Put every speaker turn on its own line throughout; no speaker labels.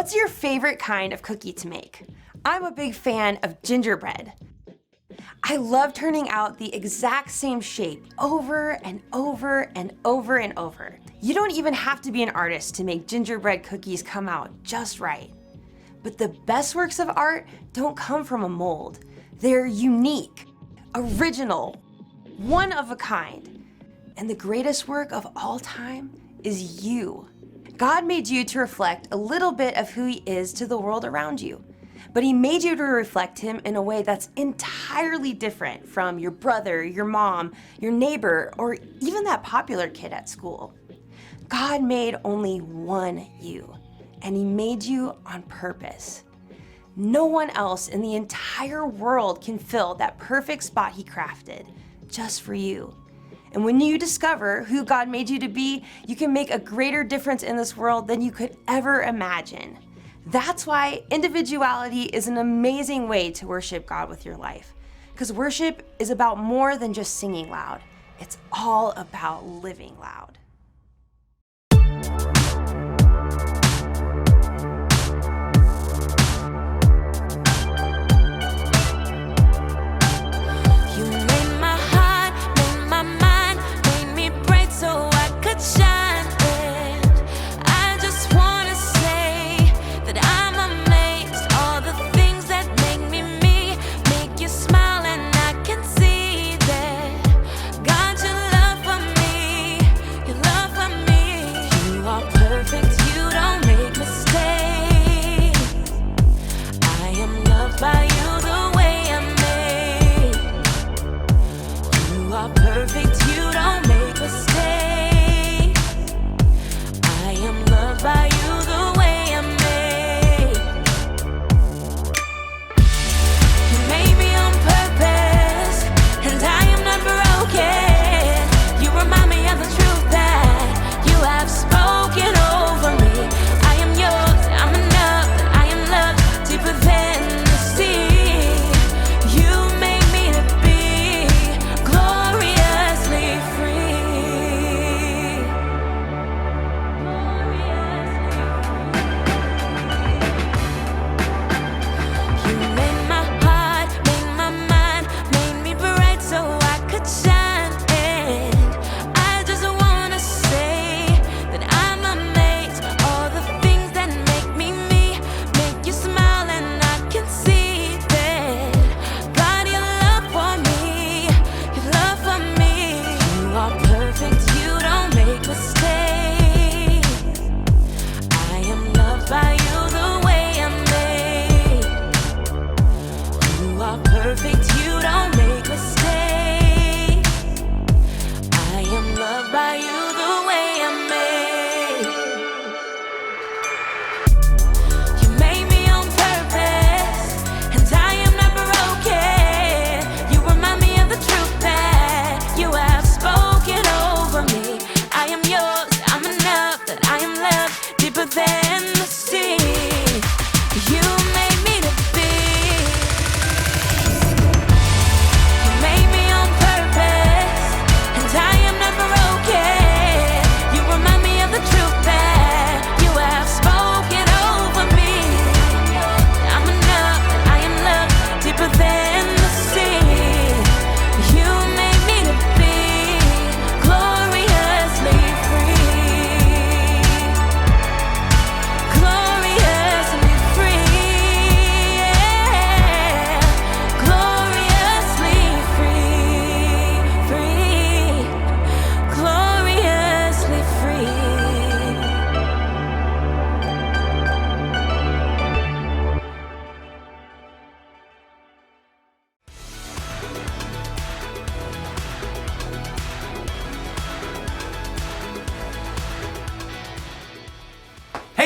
What's your favorite kind of cookie to make? I'm a big fan of gingerbread. I love turning out the exact same shape over and over and over and over. You don't even have to be an artist to make gingerbread cookies come out just right. But the best works of art don't come from a mold. They're unique, original, one of a kind. And the greatest work of all time is you. God made you to reflect a little bit of who He is to the world around you. But He made you to reflect Him in a way that's entirely different from your brother, your mom, your neighbor, or even that popular kid at school. God made only one you, and He made you on purpose. No one else in the entire world can fill that perfect spot He crafted just for you. And when you discover who God made you to be, you can make a greater difference in this world than you could ever imagine. That's why individuality is an amazing way to worship God with your life. Because worship is about more than just singing loud. It's all about living loud.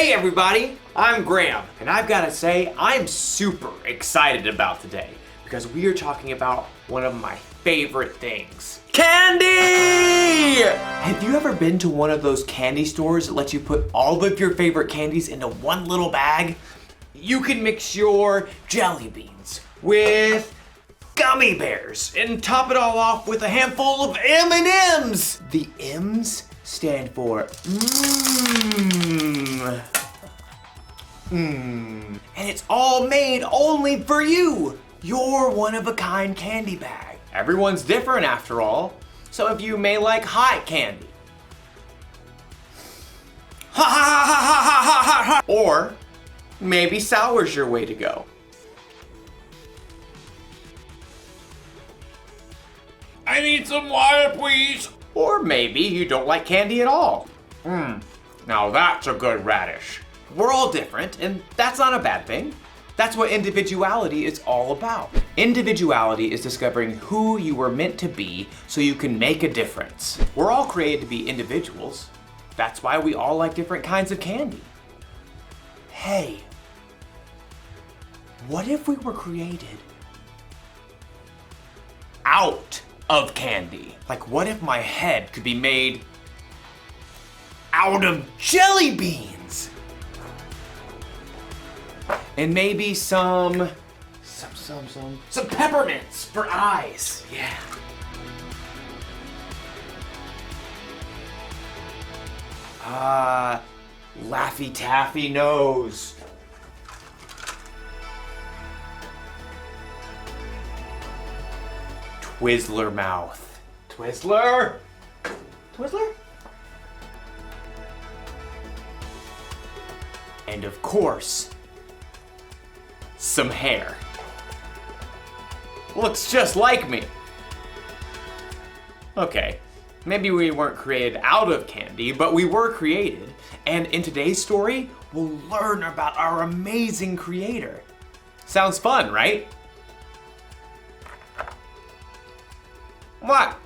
Hey everybody, I'm Graham, and I've got to say I'm super excited about today because we are talking about one of my favorite things. Candy! Have you ever been to one of those candy stores that lets you put all of your favorite candies into one little bag? You can mix your jelly beans with gummy bears and top it all off with a handful of M&Ms. The M's stand for mmm. And it's all made only for you. You're one-of-a-kind candy bag. Everyone's different after all. Some of you may like hot candy. Ha ha ha ha ha ha ha ha! Or maybe sour's your way to go. I need some water, please. Or maybe you don't like candy at all. Now that's a good radish. We're all different, and that's not a bad thing. That's what individuality is all about. Individuality is discovering who you were meant to be so you can make a difference. We're all created to be individuals. That's why we all like different kinds of candy. Hey, what if we were created out of candy? Like, what if my head could be made out of jelly beans? And maybe some peppermints for eyes. Yeah. Laffy Taffy nose. Twizzler mouth. Twizzler? Twizzler? And of course, some hair. Looks just like me. Okay, maybe we weren't created out of candy, but we were created. And in today's story, we'll learn about our amazing creator. Sounds fun, right? What?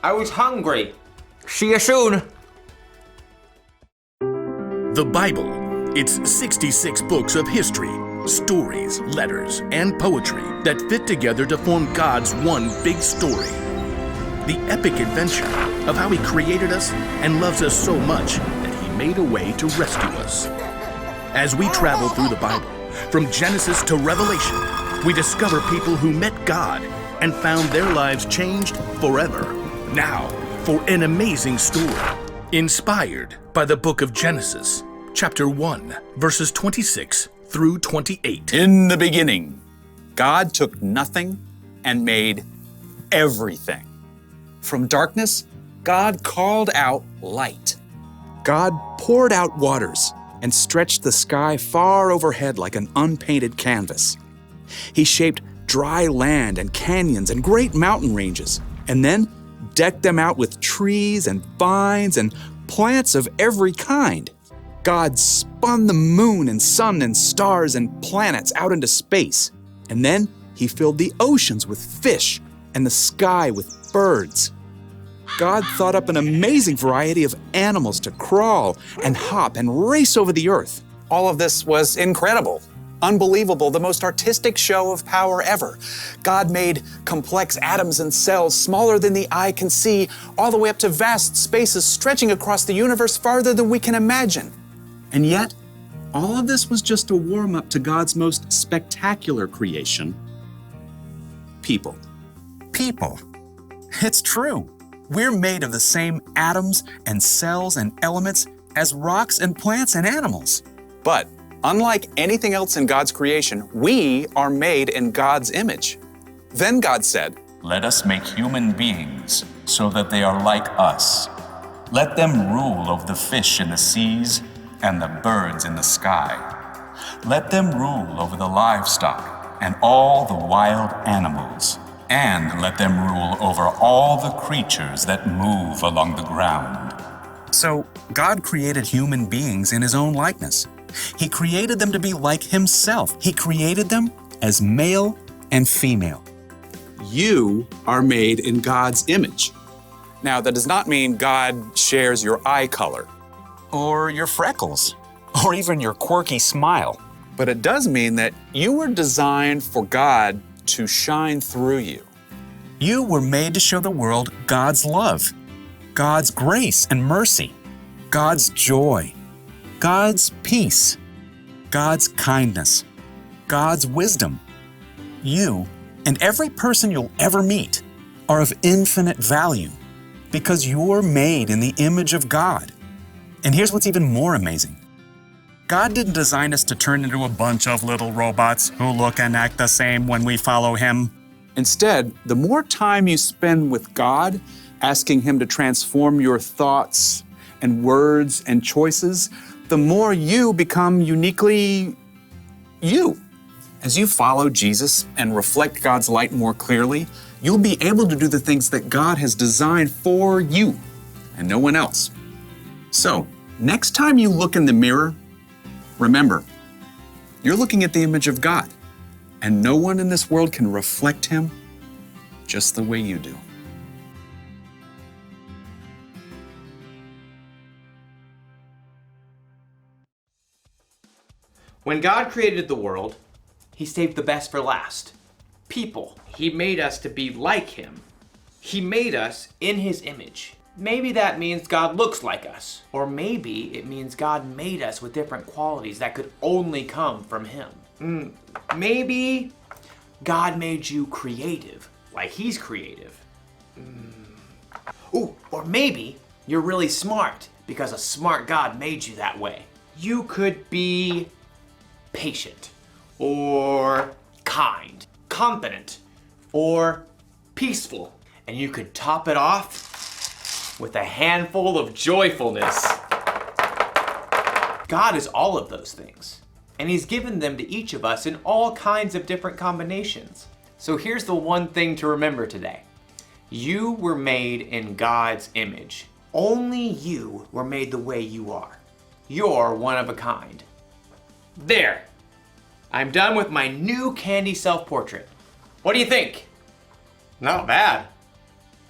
I was hungry. See you soon.
The Bible. It's 66 books of history, stories, letters, and poetry that fit together to form God's one big story. The epic adventure of how He created us and loves us so much that He made a way to rescue us. As we travel through the Bible, from Genesis to Revelation, we discover people who met God and found their lives changed forever. Now, for an amazing story, inspired by the book of Genesis, chapter 1, verses 26 through 28.
In the beginning, God took nothing and made everything. From darkness, God called out light.
God poured out waters and stretched the sky far overhead like an unpainted canvas. He shaped dry land and canyons and great mountain ranges, and then decked them out with trees and vines and plants of every kind. God spun the moon and sun and stars and planets out into space, and then He filled the oceans with fish and the sky with birds. God thought up an amazing variety of animals to crawl and hop and race over the earth.
All of this was incredible, unbelievable, the most artistic show of power ever. God made complex atoms and cells smaller than the eye can see, all the way up to vast spaces stretching across the universe farther than we can imagine.
And yet, all of this was just a warm-up to God's most spectacular creation, people.
People. It's true. We're made of the same atoms and cells and elements as rocks and plants and animals. But unlike anything else in God's creation, we are made in God's image. Then God said,
"Let us make human beings so that they are like us. Let them rule over the fish in the seas and the birds in the sky. Let them rule over the livestock and all the wild animals. And let them rule over all the creatures that move along the ground."
So God created human beings in His own likeness. He created them to be like Himself. He created them as male and female.
You are made in God's image.
Now, that does not mean God shares your eye color, or your freckles, or even your quirky smile. But it does mean that you were designed for God to shine through you. You were made to show the world God's love, God's grace and mercy, God's joy, God's peace, God's kindness, God's wisdom. You and every person you'll ever meet are of infinite value because you're made in the image of God. And here's what's even more amazing.
God didn't design us to turn into a bunch of little robots who look and act the same when we follow Him.
Instead, the more time you spend with God, asking Him to transform your thoughts and words and choices, the more you become uniquely you. As you follow Jesus and reflect God's light more clearly, you'll be able to do the things that God has designed for you and no one else. So, next time you look in the mirror, remember, you're looking at the image of God, and no one in this world can reflect Him just the way you do.
When God created the world, He saved the best for last. People. He made us to be like Him. He made us in His image. Maybe that means God looks like us. Or maybe it means God made us with different qualities that could only come from Him. Maybe God made you creative, like He's creative. Ooh, or maybe you're really smart because a smart God made you that way. You could be patient, or kind, confident, or peaceful. And you could top it off with a handful of joyfulness. God is all of those things, and He's given them to each of us in all kinds of different combinations. So here's the one thing to remember today. You were made in God's image. Only you were made the way you are. You're one of a kind. There. I'm done with my new candy self-portrait. What do you think? Not bad.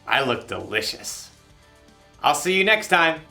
I look delicious. I'll see you next time.